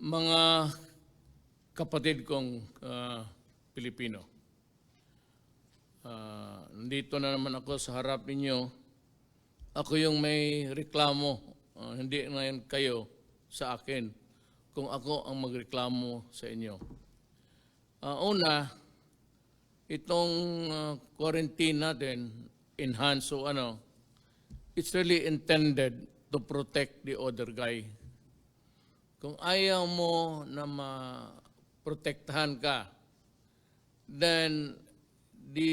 Mga kapatid kong Pilipino, nandito na naman ako sa harap ninyo. Ako yung may reklamo, hindi ngayon kayo sa akin kung ako ang magreklamo sa inyo. Una, itong quarantine natin, enhanced o it's really intended to protect the other guy. Kung ayaw mo na maprotektahan ka, then the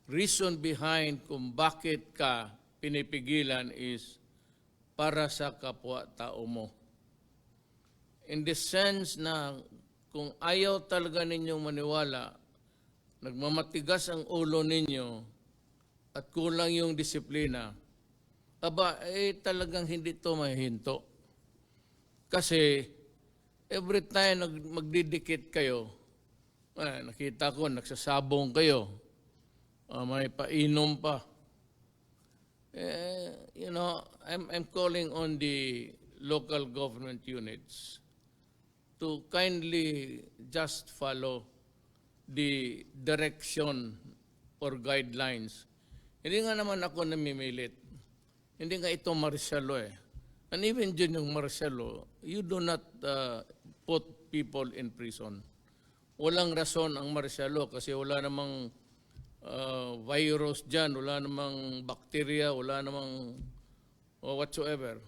reason behind kung bakit ka pinipigilan is para sa kapwa-tao mo. In the sense na kung ayaw talaga ninyong maniwala, nagmamatigas ang ulo ninyo at kulang yung disiplina, talagang hindi ito mahihinto. Kasi every time magdidikit kayo, nakita ko, nagsasabong kayo, may painom pa. I'm calling on the local government units to kindly just follow the direction or guidelines. Hindi nga naman ako namimilit. Hindi nga ito martial law eh. And even dyan yung martial law, you do not put people in prison. Walang rason ang martial law kasi wala namang virus dyan, wala namang bacteria, wala namang whatsoever.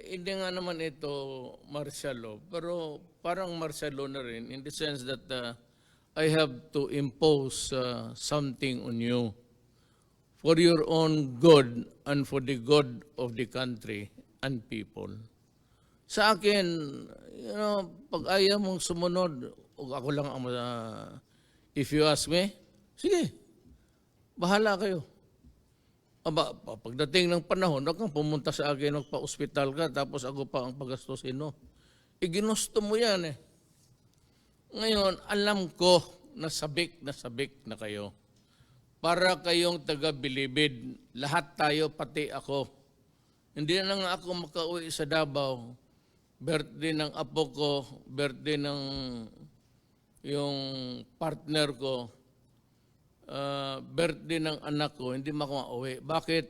Hindi nga naman ito martial law, pero parang martial law na rin in the sense that I have to impose something on you for your own good and for the good of the country and people. Sa akin, pag ayaw mong sumunod, ako lang ang if you ask me, sige, bahala kayo. Pagdating ng panahon, huwag kang pumunta sa akin, magpa-ospital ka, tapos ako pa ang pagastusin, no? Ginusto mo yan eh. Ngayon, alam ko na sabik na kayo. Para kayong taga-bilibid, lahat tayo, pati ako. Hindi na nga ako makauwi sa Davao. Birthday ng apo ko, birthday ng yung partner ko, birthday ng anak ko, hindi makauwi. Bakit?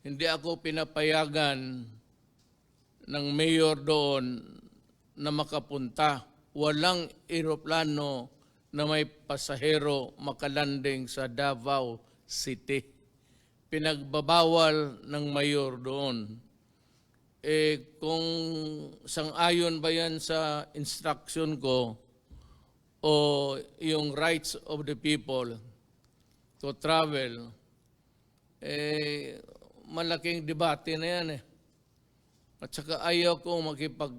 Hindi ako pinapayagan ng mayor doon na makapunta. Walang eroplano na may pasahero makalanding sa Davao City. Pinagbabawal ng mayor doon. Kung sang-ayon ba yan sa instruction ko o yung rights of the people to travel, malaking debate na yan eh. At saka ayaw ko makipag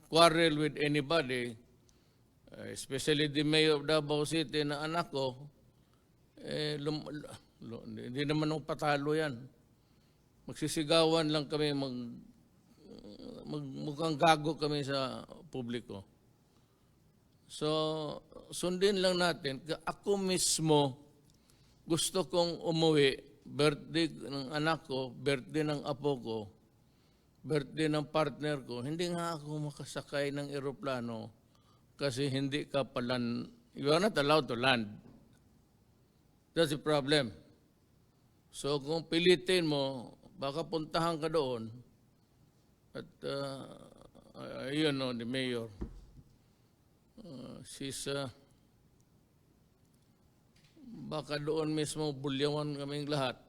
quarrel with anybody, especially the mayor of Davao City na anak ko, hindi naman nung patalo yan. Magsisigawan lang kami, mukhang gago kami sa publiko. So, sundin lang natin. Ako mismo, gusto kong umuwi, birthday ng anak ko, birthday ng apo ko, birthday ng partner ko, hindi nga ako makasakay ng eroplano kasi hindi ka palan, you are not allowed to land. That's the problem. So kung pilitin mo, baka puntahan ka doon at ayun the mayor. Baka doon mismo bulyawan kaming lahat.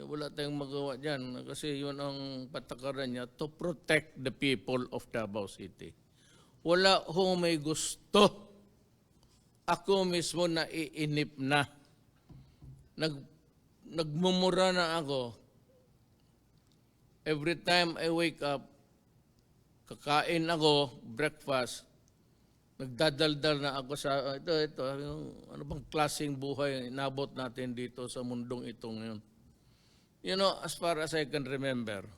Wala tayong magawa dyan kasi yun ang patakaran niya to protect the people of Davao City. Wala ho may gusto. Ako mismo naiinip na. Nagmumura na ako. Every time I wake up, kakain ako, breakfast, nagdadaldal na ako sa, ito, yung, ano bang klaseng buhay inabot natin dito sa mundong itong yun. As far as I can remember,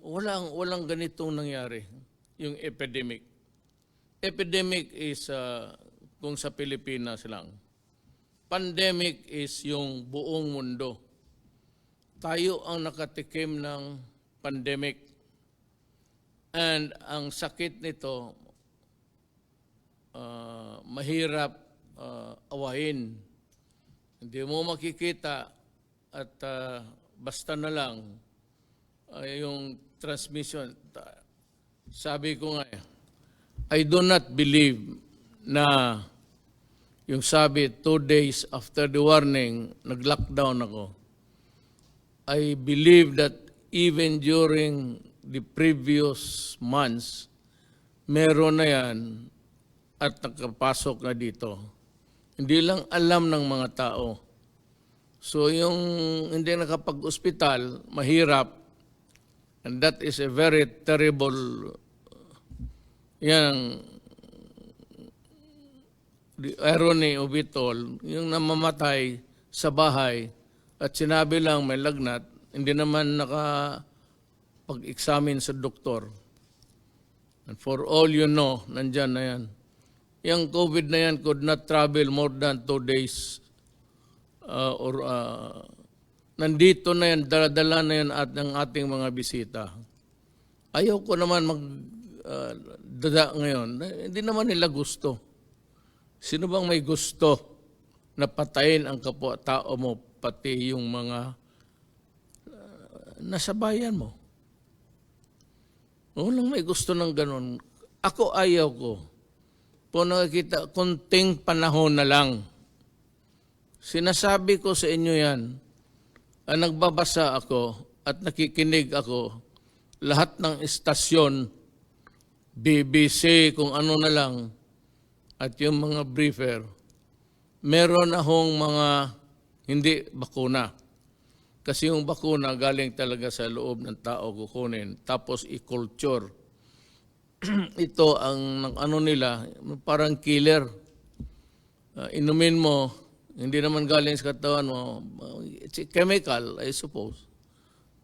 walang ganitong nangyari, yung epidemic. Epidemic is kung sa Pilipinas lang. pandemic is yung buong mundo. Tayo ang nakatikim ng pandemic. And ang sakit nito, mahirap awahin. Hindi mo makikita at basta na lang yung transmission. Sabi ko nga, I do not believe na yung sabi 2 days after the warning, nag-lockdown ako. I believe that even during the previous months, meron na yan at nakapasok na dito. Hindi lang alam ng mga tao. So yung hindi nakapag-ospital, mahirap. And that is a very terrible, yan, the irony of it all, yung namamatay sa bahay at sinabi lang may lagnat, hindi naman nakapag-examine sa doktor. And for all you know, nandyan na yan. Yung COVID na yan could not travel more than 2 days nandito na yan, dala na yan at ng ating mga bisita. Ayaw ko naman magdada ngayon. Hindi naman nila gusto. Sino bang may gusto na patayin ang kapwa-tao mo, pati yung mga nasa bayan mo? Walang may gusto ng ganun. Ako ayaw ko. Po nakikita, kunting panahon na lang. Sinasabi ko sa inyo yan, nagbabasa ako at nakikinig ako, lahat ng istasyon, BBC, kung ano na lang, at yung mga briefer, meron akong mga hindi bakuna. Kasi yung bakuna galing talaga sa loob ng tao kukunin, tapos i-culture. Ito ang ano nila, parang killer. Inumin mo, hindi naman galing sa katawan mo, it's a chemical, I suppose.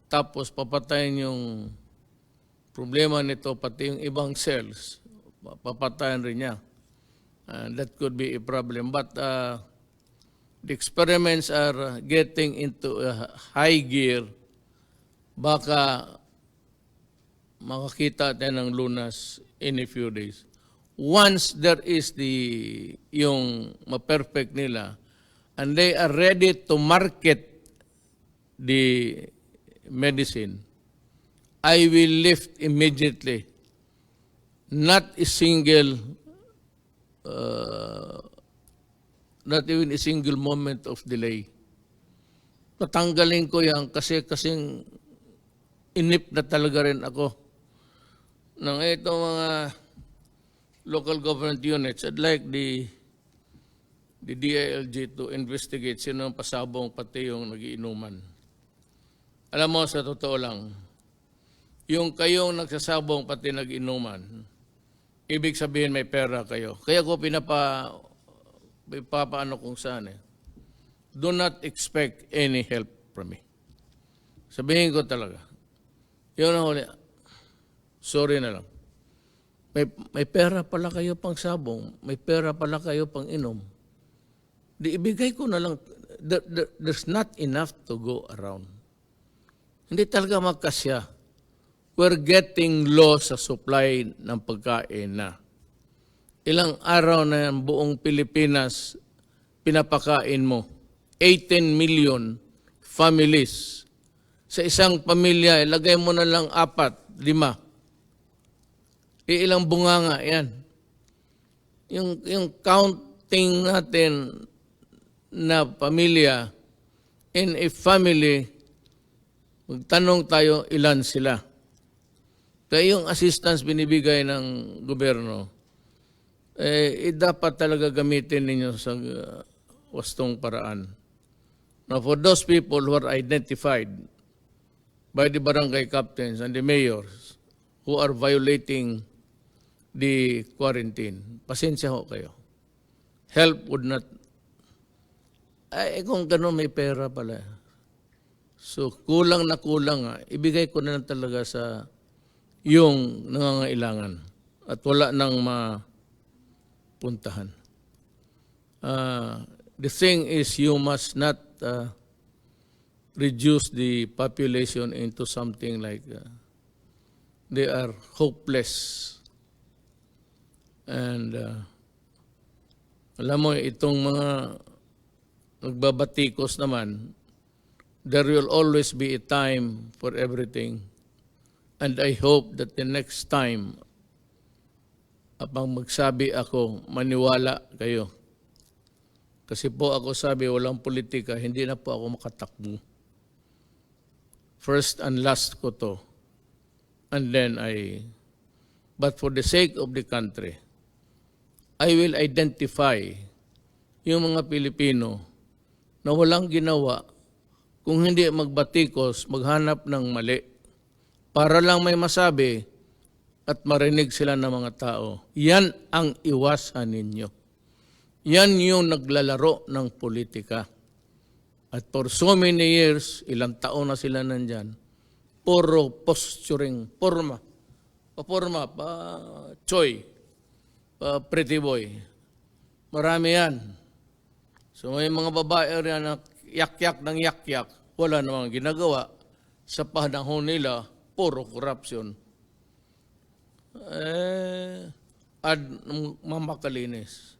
Tapos papatayin yung problema nito, pati yung ibang cells, papatayin rin niya. That could be a problem. But the experiments are getting into a high gear. Baka makakita tayo ng lunas in a few days. Once there is yung ma-perfect nila, and they are ready to market the medicine, I will lift immediately. Not even a single moment of delay. Tatanggalin ko yan kasing inip na talaga rin ako. Nang itong mga local government units, I'd like the DILG to investigate sino ang pasabong pati yung nagiinuman. Alam mo, sa totoo lang, yung kayong nagsasabong pati nagiinuman, ibig sabihin may pera kayo. Kaya ko papaano kung saan Do not expect any help from me. Sabihin ko talaga. Yun ang huli. Sorry na lang. May pera pala kayo pang sabong, may pera pala kayo pang inom. Di ibigay ko na lang. There's not enough to go around. Hindi talaga magkasya. We're getting low sa supply ng pagkain na. Ilang araw na yan, buong Pilipinas, pinapakain mo. 18 million families. Sa isang pamilya, ilagay mo na lang 4, 5. Ilang bunganga yan. Yung counting natin na pamilya, in a family, magtanong tayo ilan sila. Kaya yung assistance binibigay ng gobyerno, dapat talaga gamitin ninyo sa wastong paraan. Now, for those people who are identified by the barangay captains and the mayors who are violating the quarantine, pasensya ho kayo. Help would not... kung gano'n may pera pala. So, kulang na kulang ibigay ko na lang talaga sa yung nangangailangan at wala nang mapuntahan. the thing is you must not reduce the population into something like they are hopeless. And alam mo, itong mga nagbabatikos naman, there will always be a time for everything. And I hope that the next time, apang magsabi ako, maniwala kayo. Kasi po ako sabi, walang politika, hindi na po ako makatakbo. First and last ko to. And then but for the sake of the country, I will identify yung mga Pilipino na walang ginawa kung hindi magbatikos, maghanap ng mali. Para lang may masabi at marinig sila ng mga tao. Yan ang iwasan ninyo. Yan yung naglalaro ng politika. At for so many years, ilang taon na sila nandyan, puro posturing, porma, choy, pretty boy. Marami yan. So may mga babae rin na yak-yak ng yak-yak, wala namang ginagawa. Sa panahon nila, puro corruption. Mamakalinis.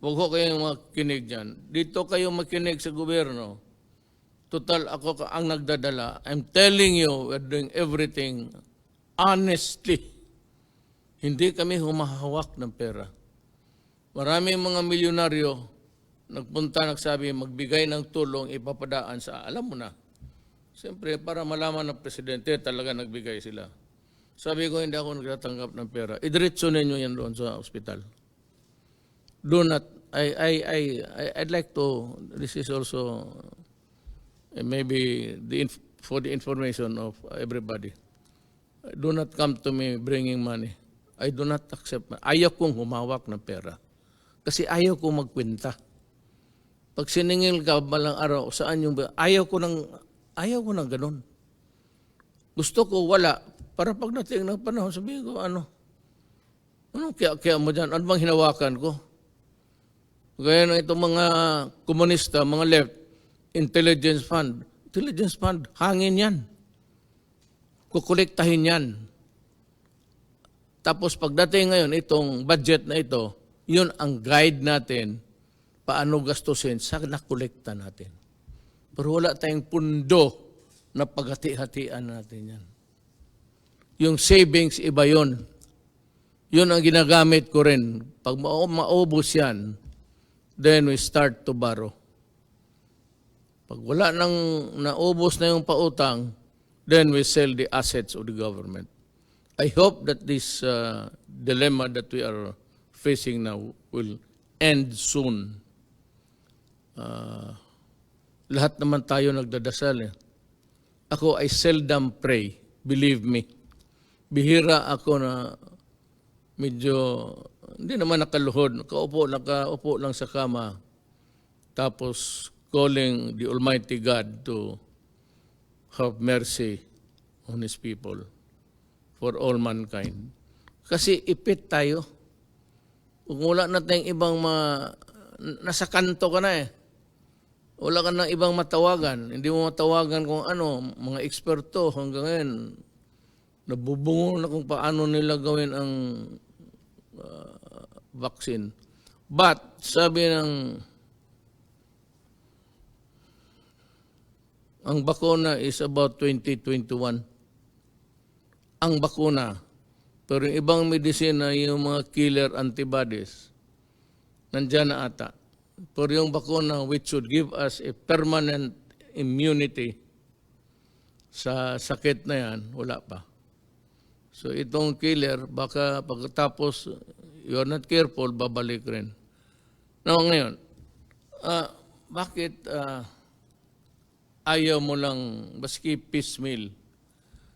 Huwag ko kayong makinig dyan. Dito kayo makinig sa gobyerno. Total, ako ang nagdadala. I'm telling you, we're doing everything honestly. Hindi kami humahawak ng pera. Maraming mga milyonaryo nagpunta, nagsabi, magbigay ng tulong, ipapadaan sa, alam mo na. Siyempre, para malaman ng presidente, talaga nagbigay sila. Sabi ko, hindi ako nagtatanggap ng pera. Idiretso ninyo yan doon sa ospital. Do not, I'd like to, this is also maybe for the information of everybody. Do not come to me bringing money. I do not accept. Ayaw kong humawak ng pera. Kasi ayaw kong magkwenta. Pag siningil ka balang araw, saan yung, ayaw ko ng ganun. Gusto ko wala. Para pagdating ng panahon, sabihin ko, anong kaya mo dyan? Ano bang hinawakan ko? Gaya ng itong mga komunista, mga left, intelligence fund. Intelligence fund, hangin yan. Kukolektahin yan. Tapos pagdating ngayon, itong budget na ito, yun ang guide natin paano gastusin sa nakolekta natin. Pero wala tayong pundo na paghati-hatian natin yan. Yung savings, iba yun. Yun ang ginagamit ko rin. Pag maubos yan, then we start to borrow. Pag wala nang naubos na yung pautang, then we sell the assets of the government. I hope that this dilemma that we are facing now will end soon. Lahat naman tayo nagdadasal. Ako, I seldom pray. Believe me. Bihira ako na medyo, hindi naman nakaluhod. Nakaupo lang sa kama. Tapos, calling the Almighty God to have mercy on His people for all mankind. Kasi ipit tayo. Kung wala na tayong ibang nasa kanto ka na eh. Wala ka na ibang matawagan. Hindi mo matawagan kung ano, mga eksperto hanggang ngayon. Nabubungo na kung paano nila gawin ang vaccine. But, sabi ang bakuna is about 2021. Ang bakuna. Pero yung ibang medisina, yung mga killer antibodies, nandyan na ata. Pero yung bakuna which should give us a permanent immunity sa sakit na yan, wala pa. So itong killer, baka pagkatapos you are not careful, babalik rin. Now ngayon, bakit ayaw mo lang baski piecemeal?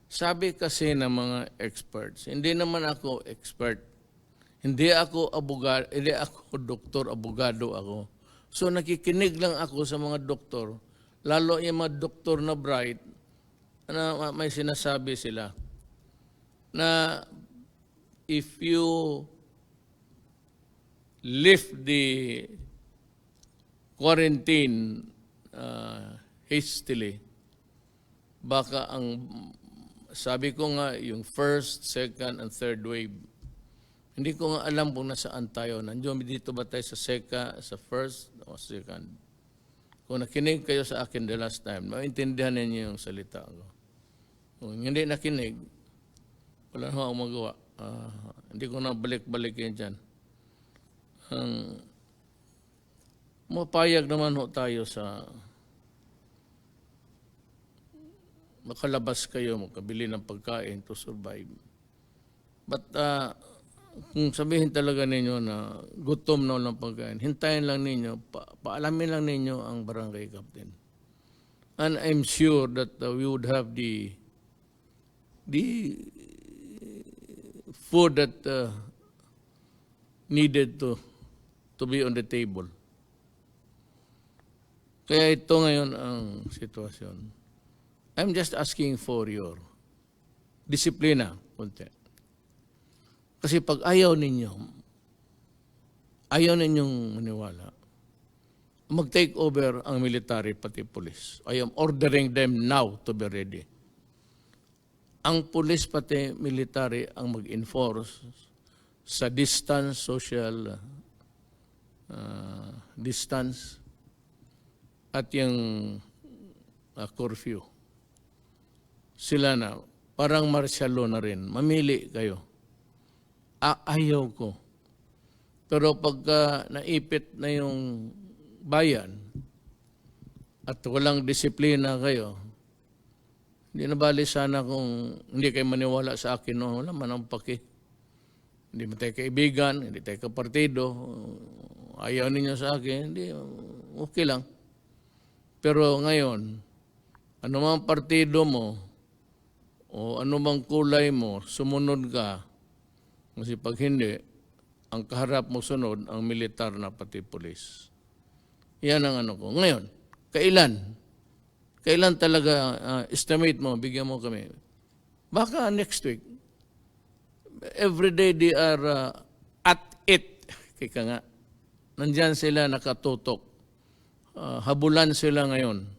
Sabi kasi ng mga experts, hindi naman ako expert. Hindi ako abogado, hindi ako doktor, abogado ako. So nakikinig lang ako sa mga doktor, lalo yung mga doktor na bright, na may sinasabi sila na if you lift the quarantine hastily, baka sabi ko nga, yung first, second, and third wave, hindi ko nga alam kung nasaan tayo. Nandiyo dito ba tayo sa first o second? Kung nakinig kayo sa akin the last time, maintindihan ninyo yung salita ko. Kung hindi nakinig, wala na akong magawa. Hindi ko na balik-balik yan dyan. Mapayag naman ho tayo sa makalabas kayo, makabili ng pagkain to survive. But kung sabihin talaga ninyo na gutom na walang pagkain, hintayin lang ninyo, paalamin lang ninyo ang barangay captain. And I'm sure that we would have the food that needed to be on the table. Kaya ito ngayon ang sitwasyon. I'm just asking for your disiplina, kunti. Kasi pag ayaw ninyong maniwala, mag-take over ang military pati police. I am ordering them now to be ready. Ang police pati military ang mag-enforce sa distance, social distance, at yung curfew. Sila na, parang martial law na rin. Mamili kayo. Ayaw ko. Pero pagka naipit na yung bayan at walang disiplina kayo, hindi na bali sana kung hindi kayo maniwala sa akin, no? Wala man ang paki. Hindi mo tayo kaibigan, hindi tayo kapartido, ayaw ninyo sa akin, hindi, okay lang. Pero ngayon, anumang partido mo o anumang kulay mo, sumunod ka. Kasi pag hindi, ang kaharap mo sunod, ang militar na pati polis. Yan ang ano ko. Ngayon, kailan talaga estimate mo, bigyan mo kami. Baka next week. Every day they are at it. Kaya nga, nandyan sila nakatutok. Habulan sila ngayon.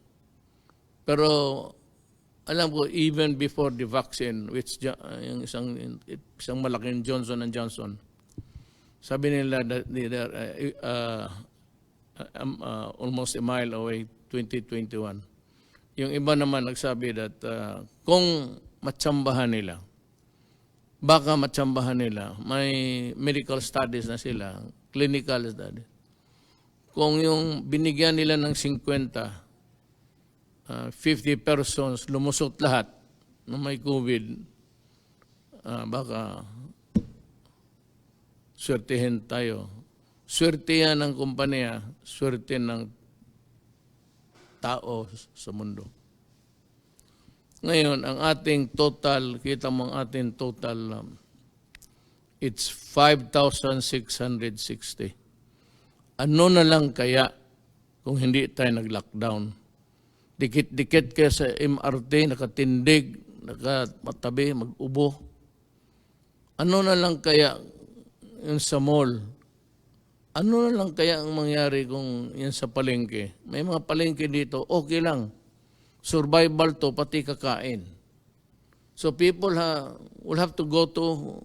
Pero alam ko, even before the vaccine, which yung isang malaking Johnson & Johnson, sabi nila that they are almost a mile away, 2021. Yung iba naman nagsabi that kung matsambahan nila, baka matsambahan nila, may medical studies na sila, clinical studies. Kung yung binigyan nila ng 50 persons, lumusot lahat na may COVID, baka swertihin tayo. Swerte yan ng kumpanya, swerte ng tao sa mundo. Ngayon, ang ating total, kita mo ang ating total, it's 5,660. Ano na lang kaya kung hindi tayo nag-lockdown? Dikit-dikit kaya sa MRT, nakatindig, nakamatabi, mag-ubo. Ano na lang kaya yun sa mall? Ano na lang kaya ang mangyari kung yan sa palengke? May mga palengke dito, okay lang. Survival to, pati kakain. So people will have to go to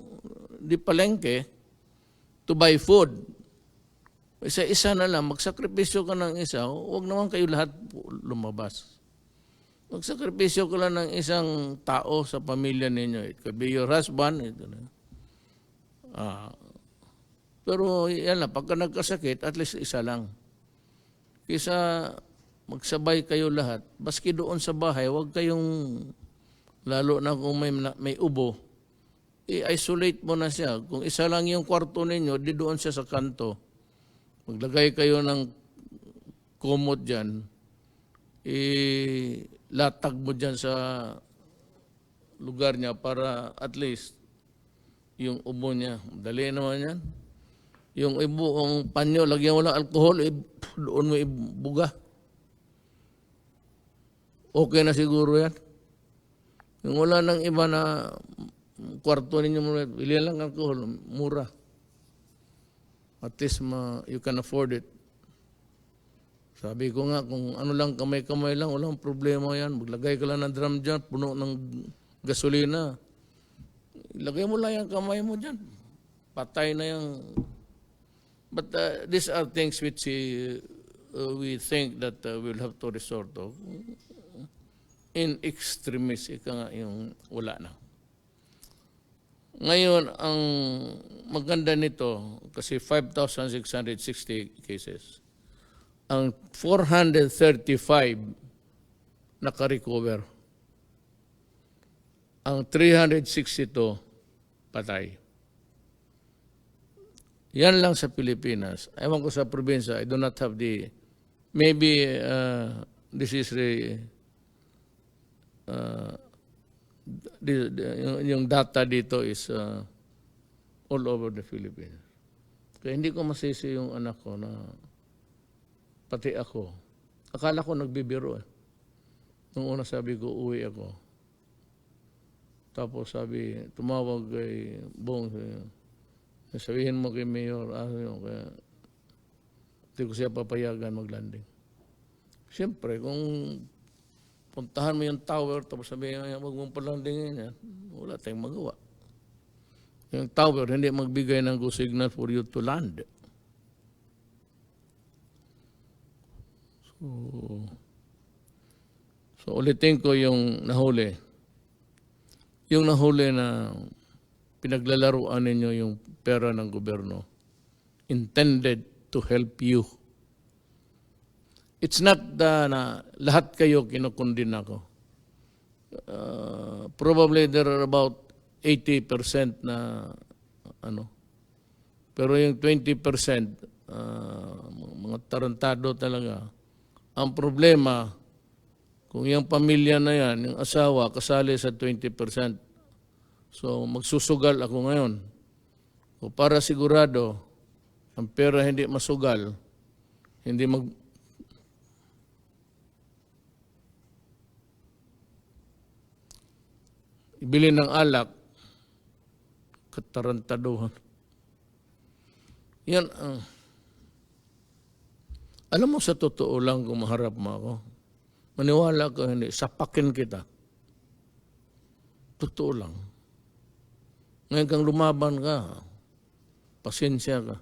the palengke to buy food. Isa-isa na lang, magsakripisyo ka ng isa, huwag naman kayo lahat lumabas. Magsakripisyo ka lang ng isang tao sa pamilya ninyo. It could be your husband. Pero yan lang, pagka nagkasakit, at least isa lang. Kisa magsabay kayo lahat, baski doon sa bahay, huwag kayong, lalo na kung may ubo, i-isolate mo na siya. Kung isa lang yung kwarto ninyo, di doon siya sa kanto. Maglagay kayo ng kumot dyan, latag mo dyan sa lugar niya para at least yung ubo niya. Dali naman yan. Yung ang panyo, lagyan mo lang alcohol, doon mo ibuga. Okay na siguro yan. Yung wala nang iba na kwarto ninyo, bili lang alcohol, mura. At least you can afford it. Sabi ko nga, kung ano lang, kamay-kamay lang, walang problema yan. Maglagay ka lang ng drum dyan, puno ng gasolina. Ilagay mo lang yung kamay mo dyan. Patay na yung... But these are things which we think that we'll have to resort to. In extremis, ika nga yung wala na. Ngayon, ang maganda nito, kasi 5,660 cases, ang 435 naka-recover. Ang 362 patay. Yan lang sa Pilipinas. Ewan ko sa probinsya, I do not have the, maybe this is yung data dito is all over the Philippines. Kaya hindi ko masisi yung anak ko na pati ako. Akala ko nagbibiro eh. Nung una sabi ko, uwi ako. Tapos sabi, tumawag kay Bong, sabihin mo kay Mayor, kaya hindi ko siya papayagan maglanding. Siyempre, kung puntahan mo yung tower, tapos sabihin, huwag mong palandingin yan, wala tayong magawa. Yung tower, hindi magbigay ng go signal for you to land. So ulitin ko yung nahuli. Yung nahuli na pinaglalaruan ninyo yung pera ng gobyerno, intended to help you. It's not na lahat kayo kinukundin ako. Probably there are about 80% na ano. Pero yung 20%, mga tarantado talaga. Ang problema, kung yung pamilya na yan, yung asawa, kasali sa 20%. So magsusugal ako ngayon. O para sigurado, ang pera hindi masugal, hindi ibili ng alak, katarantaduhan. Yan alam mo, sa totoo lang, kung maharap mo ako, maniwala ko, hindi, sapakin kita. Totoo lang. Ngayon kang lumaban ka, pasensya ka.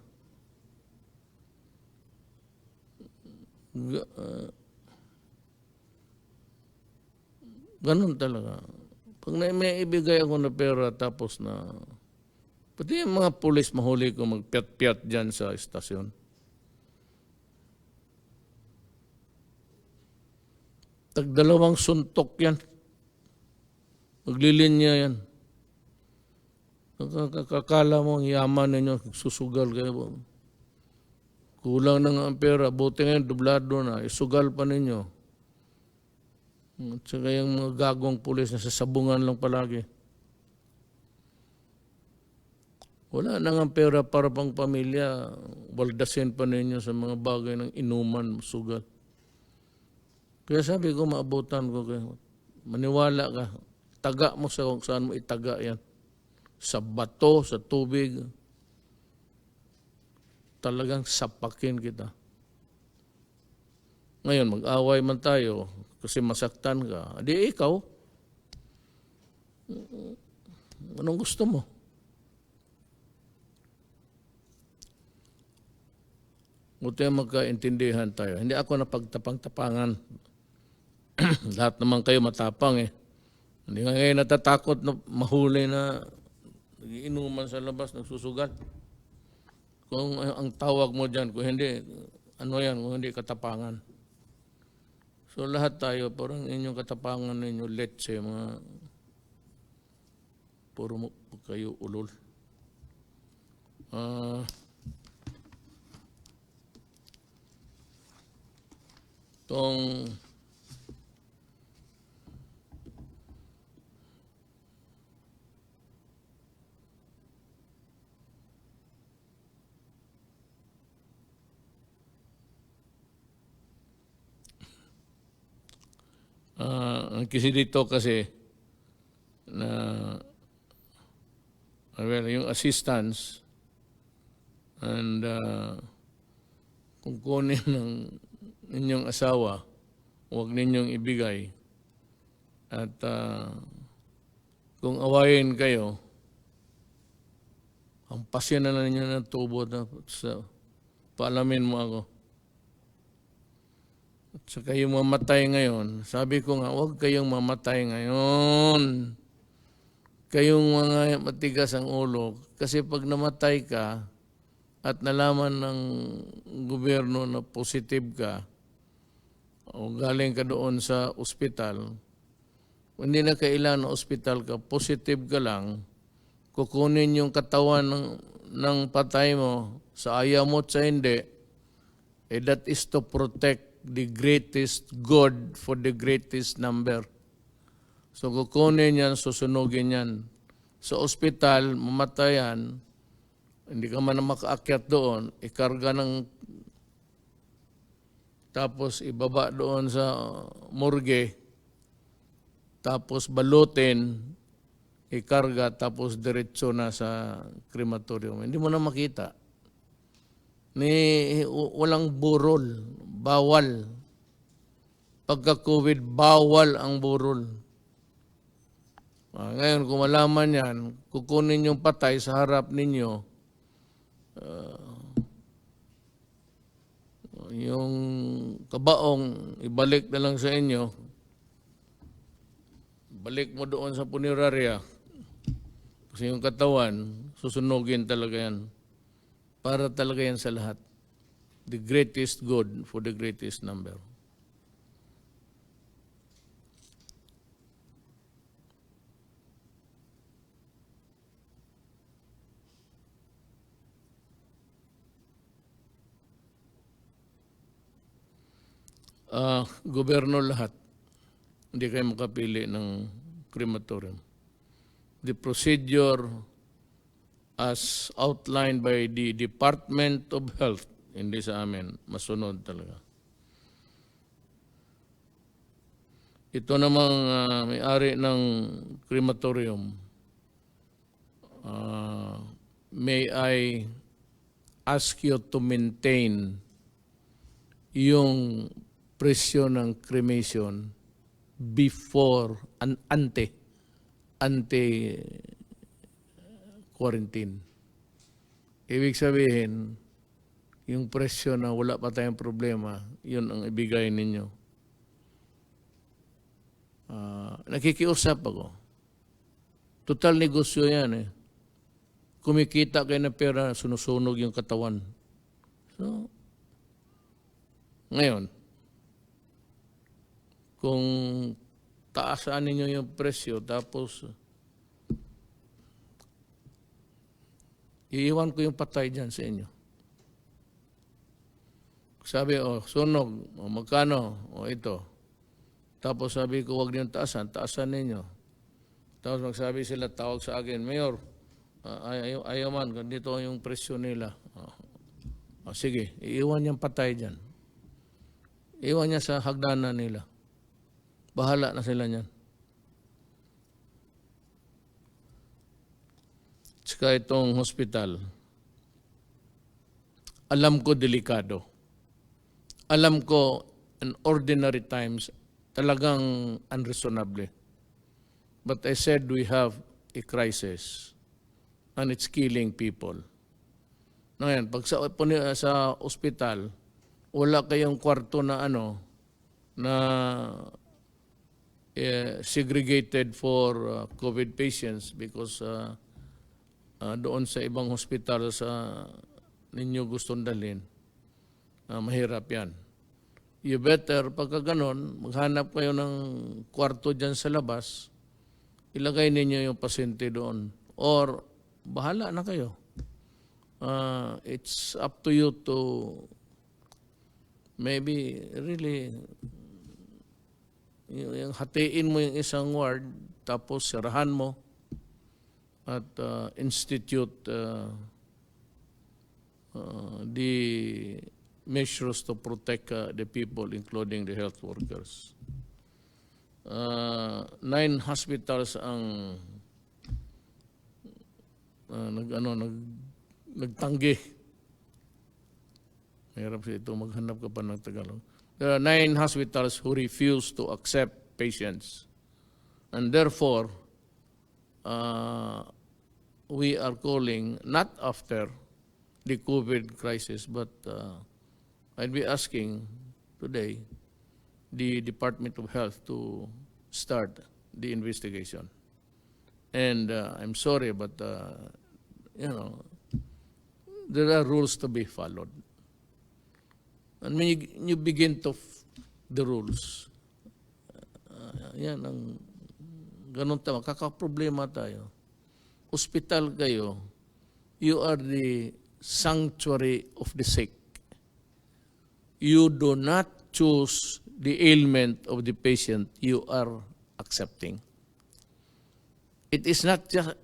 Ganun talaga. Pag may ibigay ako na pera, tapos na, pati yung mga pulis mahuli ko magpiat-piat dyan sa estasyon. Tagdalawang suntok yan. Maglilinya yan. Kakala mo ang yaman ninyo, susugal kayo. Kulang na nga ang pera, buti ngayon, dublado na, isugal pa ninyo. At saka yung mga gagong pulis na sasabungan lang palagi. Wala na nga pera para pang pamilya, waldasin pa ninyo sa mga bagay ng inuman, sugal. Kaya sabi ko, maabutan ko kayo. Maniwala ka. Taga mo sa kung saan mo itaga yan. Sa bato, sa tubig. Talagang sapakin kita. Ngayon, mag-away man tayo kasi masaktan ka. Di ikaw. Anong gusto mo? Buti magkaintindihan tayo. Hindi ako napagtapang-tapangan. Lahat naman kayo matapang eh. Hindi nga ngayon natatakot na mahuli na inuman sa labas, nagsusugat. Kung ang tawag mo dyan, kung hindi, ano yan, kung hindi katapangan. So lahat tayo, parang inyong katapangan ninyo, let's say, mga puro mo kayo ulol. Itong ang kasi dito kasi na well, yung assistance and kung kunin ng inyong asawa, huwag ninyong ibigay. At kung awayin kayo, hampasin na ninyo ng tubo na paalamin mo ako. At saka yung mamatay ngayon, sabi ko nga, huwag kayong mamatay ngayon. Kayong mga matigas ang ulo. Kasi pag namatay ka at nalaman ng gobyerno na positive ka o galing ka doon sa ospital, hindi na kailangan na ospital ka, positive ka lang, kukunin yung katawan ng patay mo sa ayaw mo at sa hindi, that is to protect the greatest good for the greatest number. So kukunin yan, susunugin yan. Sa ospital, mamatayan, hindi ka man makaakyat doon, ikarga ng, tapos ibaba doon sa morgue, tapos balutin, ikarga, tapos diretso na sa crematorium. Hindi mo na makita. Walang burol, bawal. Pagka-COVID, bawal ang burol. Ngayon, kung malaman yan, kukunin yung patay sa harap ninyo, yung kabaong, ibalik na lang sa inyo, balik mo doon sa punerarya, kasi yung katawan, susunugin talaga yan. Para talaga yan sa lahat. The greatest good for the greatest number. Gobyerno lahat. Hindi kayo makapili ng crematorium. The procedure as outlined by the Department of Health, hindi sa amin, masunod talaga. Ito namang may-ari ng crematorium, may I ask you to maintain yung presyo ng cremation before ante-quarantine. Ibig sabihin, yung presyo na wala pa tayong problema, yun ang ibigay ninyo. Nakikiusap ako. Total negosyo yan eh. Kumikita kayo ng pera, sunusunog yung katawan. So, ngayon, kung taasan ninyo yung presyo, tapos iiwan ko yung patay dyan sa inyo. Sabi, sunog, magkano, ito. Tapos sabi ko, huwag niyong taasan ninyo. Tapos magsabi sila, tawag sa akin, Mayor, ayaw man, ganito yung presyo nila. Sige, iiwan niyang patay dyan. Iiwan niya sa hagdanan nila. Bahala na sila niyan. Tsaka itong hospital, alam ko delikado. Alam ko in ordinary times, talagang unreasonable. But I said we have a crisis and it's killing people. Ngayon, pag sa ospital, wala kayong kwarto na na segregated for COVID patients because doon sa ibang hospital sa ninyo gustong dalhin, mahirap yan. You better, pagka ganon, maghanap kayo ng kwarto dyan sa labas, ilagay ninyo yung pasyente doon. Or, bahala na kayo. It's up to you to maybe really yung hatiin mo yung isang ward, tapos sirahan mo at institute the measures to protect the people, including the health workers. 9 hospitals ang nagtanggi Mahirap siya ito, maghanap ka pa ng Tagalog. There are 9 hospitals who refuse to accept patients. And therefore, we are calling, not after the COVID crisis, but I'd be asking today the Department of Health to start the investigation. And I'm sorry, but, there are rules to be followed. And when you begin to the rules, yan ang ganun tama, kakaproblema tayo. Hospital kayo, you are the sanctuary of the sick. You do not choose the ailment of the patient you are accepting. It is not just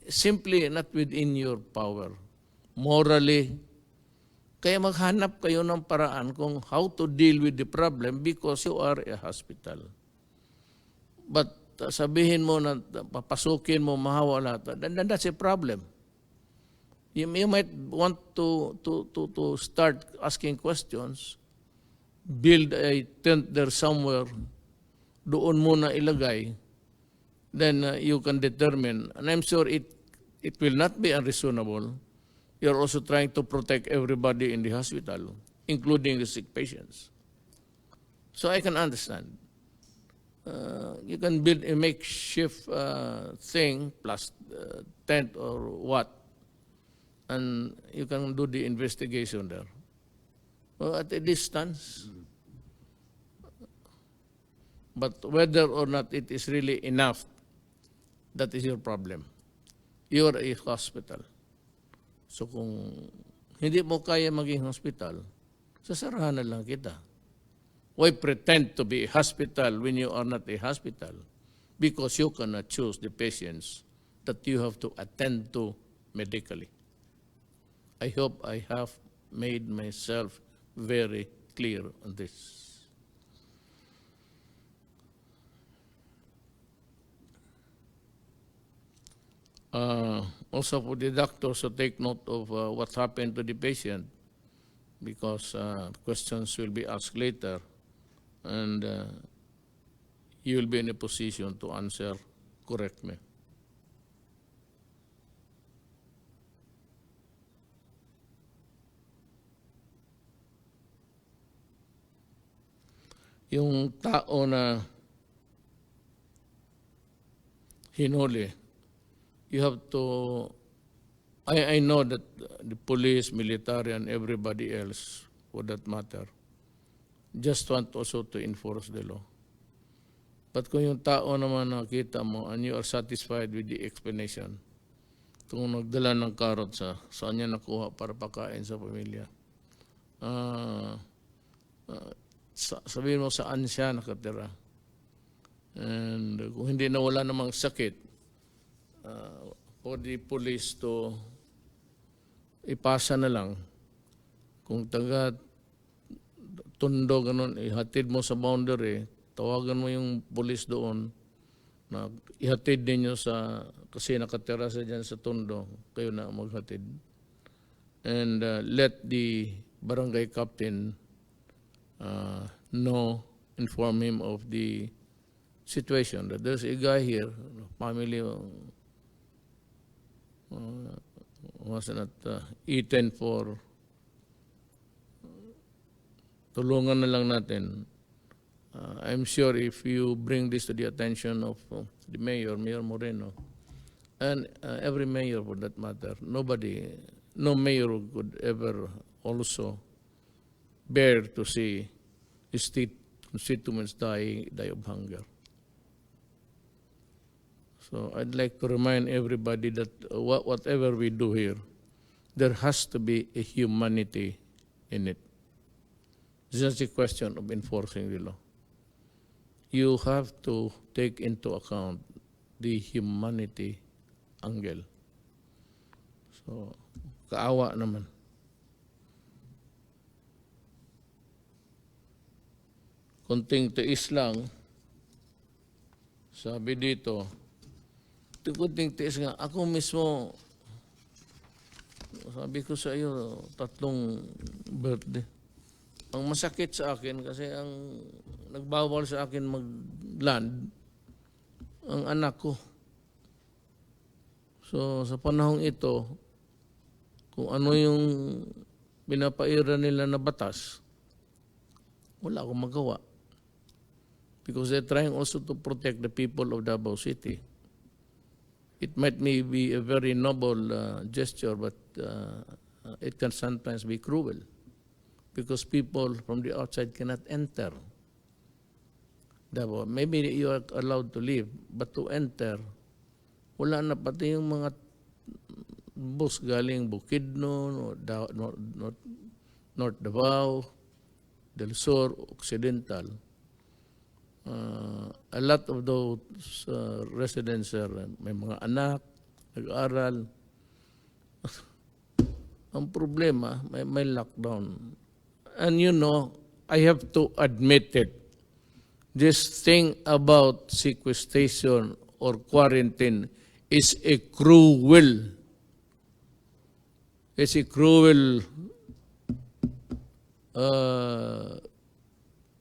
simply not within your power. Morally, kaya maghanap kayo ng paraan kung how to deal with the problem because you are a hospital. But sabihin mo na papasukin mo, mahawa lahat, then that's a problem. You might want to start asking questions, build a tent there somewhere, doon muna ilagay, then you can determine. And I'm sure it will not be unreasonable. You're also trying to protect everybody in the hospital, including the sick patients. So I can understand. You can build a makeshift thing plus tent or what, and you can do the investigation there. Well, at a distance. But whether or not it is really enough, that is your problem. You're a hospital. So kung hindi mo kaya maging hospital, sasarahan na lang kita. Why pretend to be a hospital when you are not a hospital? Because you cannot choose the patients that you have to attend to medically. I hope I have made myself very clear on this. Also for the doctors to take note of what happened to the patient, because questions will be asked later, and you will be in a position to answer correctly. Yung tao na hinuli, you have to, I know that the police, military, and everybody else, for that matter, just want also to enforce the law. But kung yung tao naman nakita mo and you are satisfied with the explanation, kung nagdala ng karot saan niya nakuha para pakain sa pamilya, sabihin mo saan siya nakatira. And kung hindi na wala namang sakit, for the police to ipasa na lang. Kung taga Tondo, ganun, ihatid mo sa boundary, tawagan mo yung police doon na ihatid ninyo sa, kasi nakatira sa dyan sa Tondo, kayo na maghatid. And let the barangay captain know, inform him of the situation, that there's a guy here, family was not eaten for, tulungan na lang natin. I'm sure if you bring this to the attention of the mayor, Mayor Moreno, and every mayor for that matter, no mayor could ever also bear to see his constituents die of hunger. So I'd like to remind everybody that whatever we do here, there has to be a humanity in it. It's just a question of enforcing the law. You have to take into account the humanity angle. So, kaawa naman. Kunting tiis lang, sabi dito, kunting tiis nga, ako mismo, sabi ko sa iyo, 3 birthday. ang masakit sa akin kasi ang nagbawal sa akin mag-land, ang anak ko. So sa panahong ito, kung ano yung pinapaira nila na batas, wala akong magawa. Because they're trying also to protect the people of Davao City. It might be a very noble gesture, but it can sometimes be cruel because people from the outside cannot enter Davao. Maybe you are allowed to leave, but to enter, wala na, pati yung mga bus galing Bukidnon, North Davao, Del Sur, Occidental. A lot of those residents may mga anak, nag-aaral. Ang problema, may lockdown. And you know, I have to admit it. This thing about sequestration or quarantine is a cruel. It's a cruel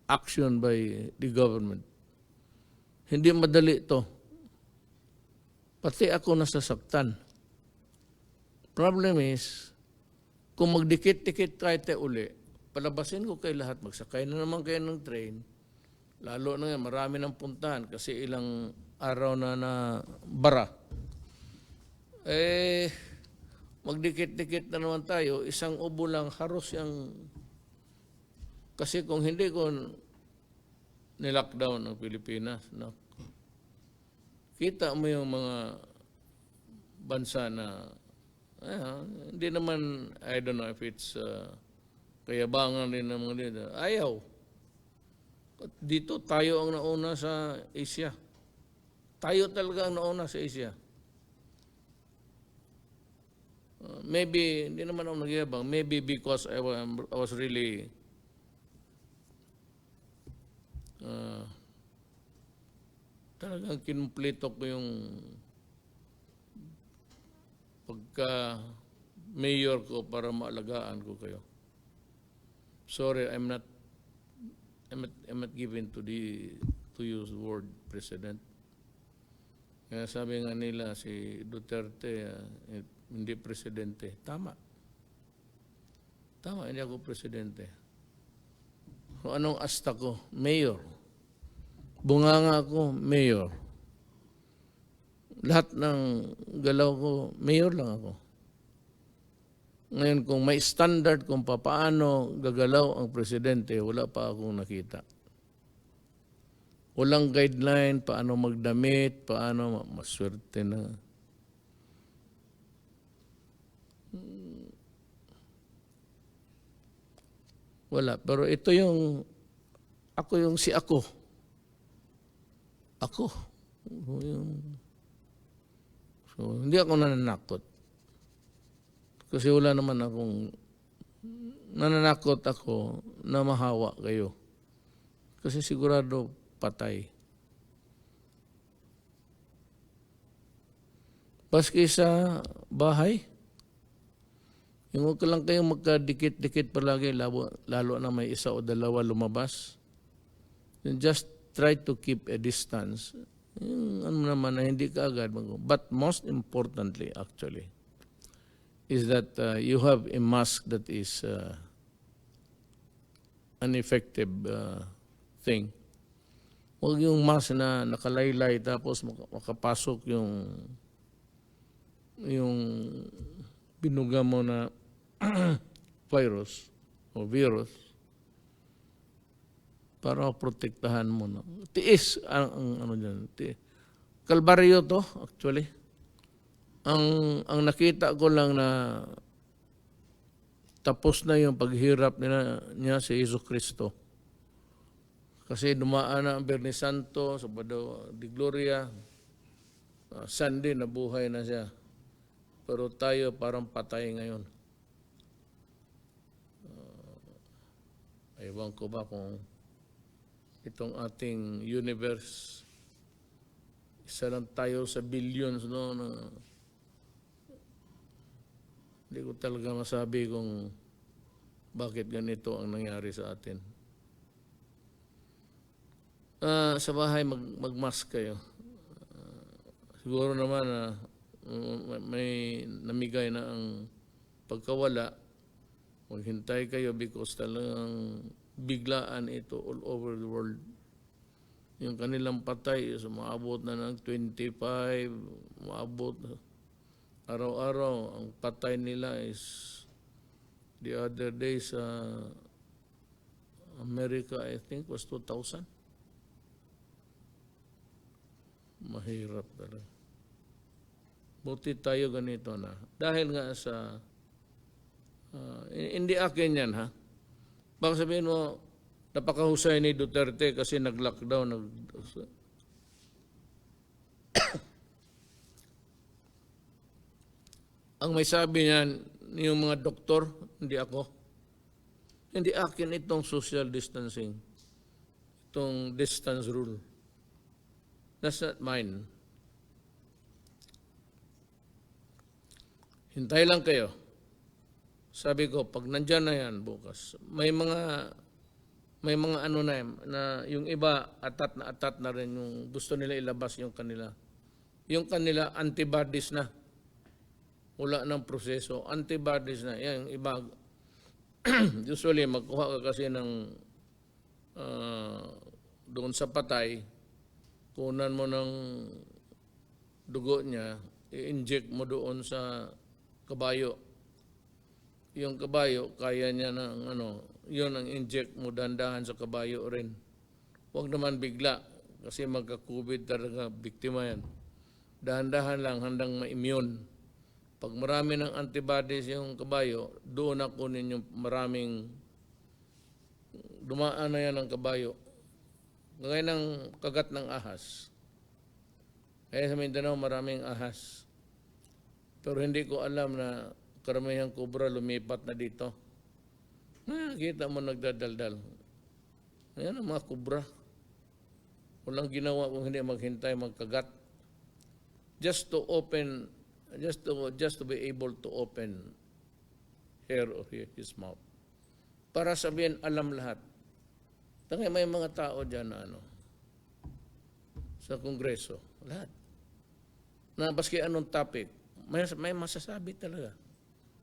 action by the government. Hindi madali ito. Pati ako nasasaktan. Problem is, kung magdikit-dikit tayo uli, palabasin ko kayo lahat, magsakay na naman kayo ng train, lalo na yan, marami ng puntahan kasi ilang araw na bara. Magdikit-dikit na naman tayo, isang ubo lang, haros yung. Kasi kung hindi ko nilockdown ng Pilipinas, no? Kita mo yung mga bansa na, hindi naman, I don't know if it's kayabangan rin ng mga leader. Ayaw. Dito tayo ang nauna sa Asia. Tayo talaga ang nauna sa Asia. Maybe, hindi naman ako nagyabang, maybe because I was really talagang kinumpleto ko yung pagka mayor ko para maalagaan ko kayo. Sorry, I'm not given to use the word president. Kaya sabi nga nila si Duterte hindi presidente. Tama, hindi ako presidente. Kung anong asta ko? Mayor. Bunganga ko, mayor. Lahat ng galaw ko, mayor lang ako. Ngayon, kung may standard kung paano gagalaw ang presidente, wala pa akong nakita. Walang guideline, paano magdamit, paano maswerte na. Wala. Pero ito yung, ako yung si ako. Ako. So, hindi ako nananakot. Kasi wala naman akong, nananakot ako na mahawa kayo. Kasi sigurado patay. Paski sa bahay, yung huwag lang kayong magkadikit-dikit palagi, lalo na may isa o dalawa lumabas. Just try to keep a distance. Yung ano naman na hindi ka agad mag-go. But most importantly, actually, is that you have a mask that is an effective thing. Huwag yung mask na nakalaylay tapos makapasok yung binuga mo na virus o virus para protektahan mo. No? Tiis ang ano dyan. Kalbaryo to, actually. Ang nakita ko lang na tapos na yung paghirap niya si Yesu Cristo. Kasi dumaan na ang Biyernes Santo, Sabado de Gloria, Sunday nabuhay na siya. Pero tayo parang patay ngayon. Ewan ko ba kung itong ating universe, isa lang tayo sa billions, no? Hindi ko talaga masabi kung bakit ganito ang nangyari sa atin. Sa bahay, mag-mask kayo. Siguro naman na may namigay na ang pagkawala. Maghintay kayo because talagang biglaan ito all over the world. Yung kanilang patay, maabot na ng 25, maabot araw-araw. Ang patay nila is the other day sa America, I think, was 2,000. Mahirap talaga. Buti tayo ganito na. Dahil nga sa, hindi akin yan ha. Baka sabihin mo, napakahusay ni Duterte kasi nag-lockdown. Ang may sabi niyan, yung mga doktor, hindi ako. Hindi akin itong social distancing. Itong distance rule. That's not mine. Hintay lang kayo. Sabi ko, pag nandyan na yan bukas, may mga ano na yan, na yung iba atat na rin yung gusto nila ilabas yung kanila antibodies na. Wala ng proseso, antibodies na. Yan, yung iba, usually magkuha ka kasi ng doon sa patay, kunan mo ng dugo niya, i-inject mo doon sa kabayo. Yung kabayo, kaya niya ng yun ang inject mo dandahan sa kabayo rin. Huwag naman bigla, kasi magka-COVID talaga, biktima yan. Dahan-dahan lang, handang ma-immune. Pag marami ng antibodies yung kabayo, doon na kunin yung maraming, dumaan na yan ang kabayo. Gaya ng kagat ng ahas. Kaya sa Mindanao, maraming ahas. Pero hindi ko alam na karamihang kubra lumipat na dito. Nakita mo nagdadaldal. Ayan ang mga kubra. Walang ginawa kung hindi maghintay, magkagat. Just to be able to open her or his mouth. Para sabihin, alam lahat. Tangay may mga tao dyan na sa Kongreso. Lahat. Na baski anong topic, may masasabi talaga.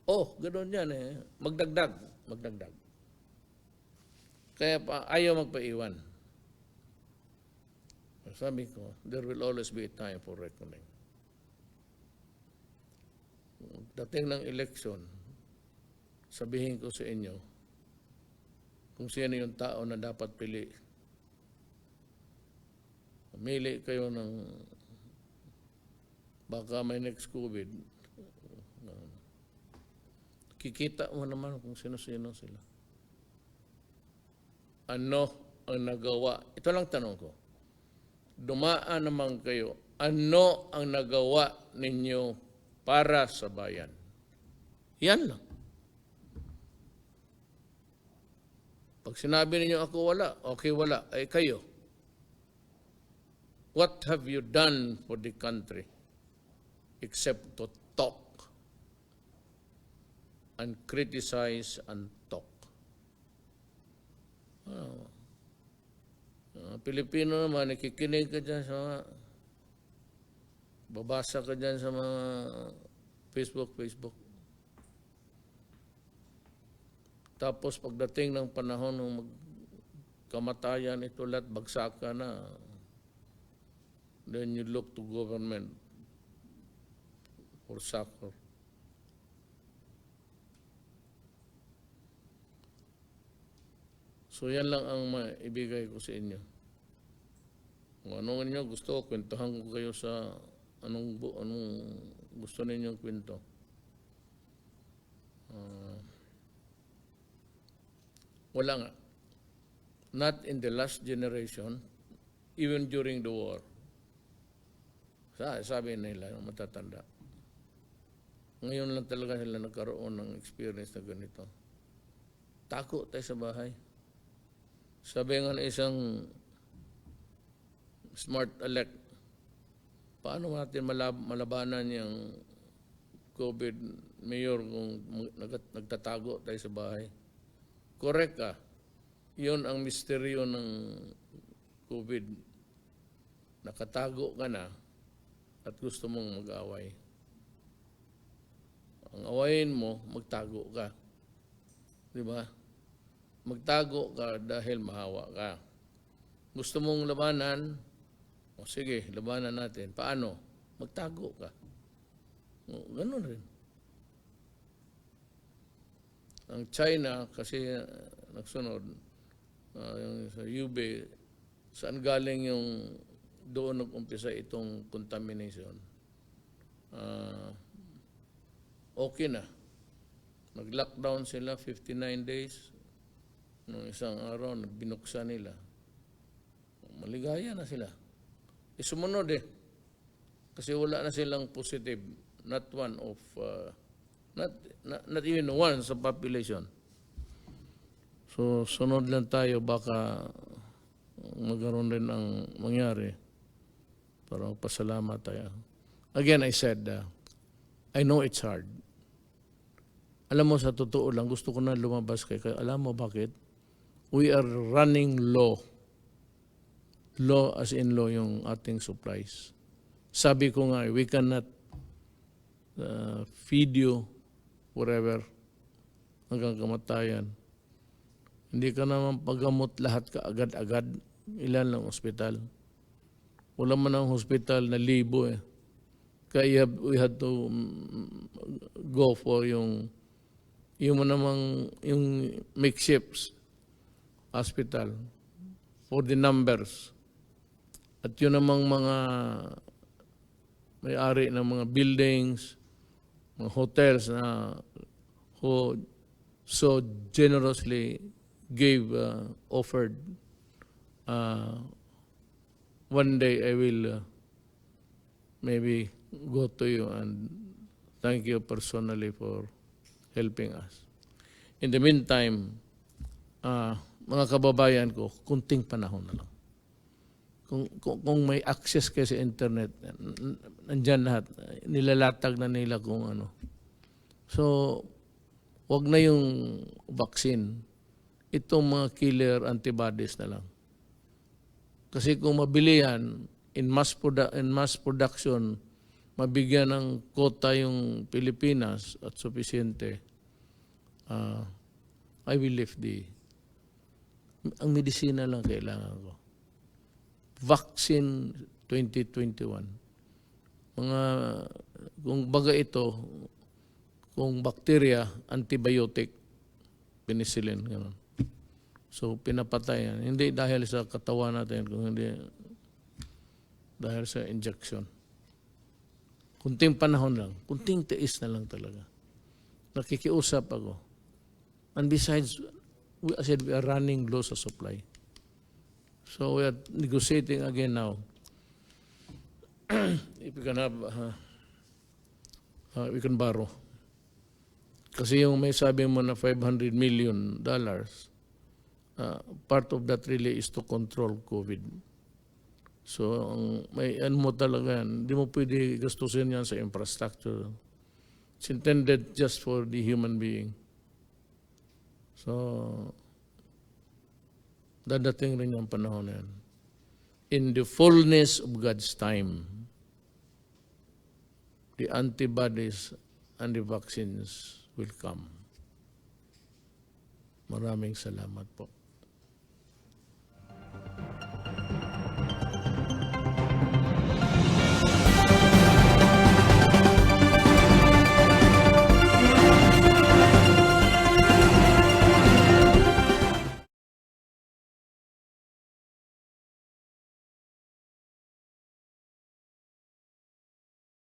Oh, ganoon yan eh. Magdagdag. Kaya ayaw magpaiwan. Sabi ko, there will always be a time for reckoning. Dating ng eleksyon, sabihin ko sa inyo, kung sino yung tao na dapat pili. Pumili kayo ng baka may next COVID. Kikita mo naman kung sino-sino sila. Ano ang nagawa? Ito lang tanong ko. Dumaan naman kayo. Ano ang nagawa ninyo para sa bayan? Yan lang. Pag sinabi ninyo ako wala, okay wala, ay kayo. What have you done for the country except to talk and criticize and talk? Filipino naman, nakikinig ka dyan sa mga, babasa ka dyan sa mga Facebook. Tapos pagdating ng panahon ng kamatayan, ito lahat bagsakan na. Then you look to government for succor. So yan lang ang maibigay ko sa inyo. Kung anong inyo gusto, kwentuhan ko kayo sa anong gusto ninyong kwento. Wala nga. Not in the last generation, even during the war. Sabi nila, matatanda. Ngayon lang talaga sila nagkaroon ng experience na ganito. Tako tayo sa bahay. Sabi nga na isang smart elect, paano natin malabanan yung COVID mayor kung nagtatago tayo sa bahay? correct ka. Yun ang misteryo ng COVID. Nakatago ka na at gusto mong mag-away. Ang awayin mo, magtago ka. Di ba? Magtago ka dahil mahawa ka. Gusto mong labanan, o sige, labanan natin. Paano? Magtago ka. O, ganun rin. Ang China, kasi nagsunod, yung sa UB, saan galing yung doon nag-umpisa itong contamination? Okay na. Nag-lockdown sila 59 days. Nung isang araw, binuksan nila. Maligaya na sila. Sumunod eh. Kasi wala na silang positive. Not one of, not even one sa population. So, sunod lang tayo. Baka magkaroon rin ang mangyari. Para pasalamat tayo. Again, I said, I know it's hard. Alam mo, sa totoo lang, gusto ko na lumabas kaya alam mo bakit? We are running low. Low as in low yung ating supplies. Sabi ko nga, we cannot feed you wherever hanggang kamatayan. Hindi ka naman paggamot lahat ka agad-agad. Ilan lang ospital. Wala man ang hospital na libo eh. Kaya we had to go for yung makeshift hospital for the numbers. At yun namang mga may-ari ng mga buildings, mga hotels na who so generously offered. One day I will maybe go to you and thank you personally for helping us. In the meantime, mga kababayan ko, kunting panahon na lang. Kung may access kayo sa internet, nandyan lahat, nilalatag na nila kung ano. So, wag na yung vaccine. Itong mga killer antibodies na lang. Kasi kung mabili yan, in mass production, mabigyan ng quota yung Pilipinas at sufisyente, I will lift ang medisina lang kailangan ko. Vaccine 2021. Kung baga ito, kung bacteria, antibiotic, penicillin, gano'n. So, pinapatay yan. Hindi dahil sa katawan natin, kung hindi dahil sa injection. Kunting panahon lang. Kunting tiis na lang talaga. Nakikiusap ako. And besides, I said we are running low sa supply. So, we are negotiating again now. If we can have, we can borrow. Kasi yung may sabi mo na $500 million, part of that really is to control COVID. So, may mo talaga yan. Hindi mo pwede gastusin yan sa infrastructure. It's intended just for the human being. So, dadating rin yung panahon na yan. In the fullness of God's time, the antibodies and the vaccines will come. Maraming salamat po.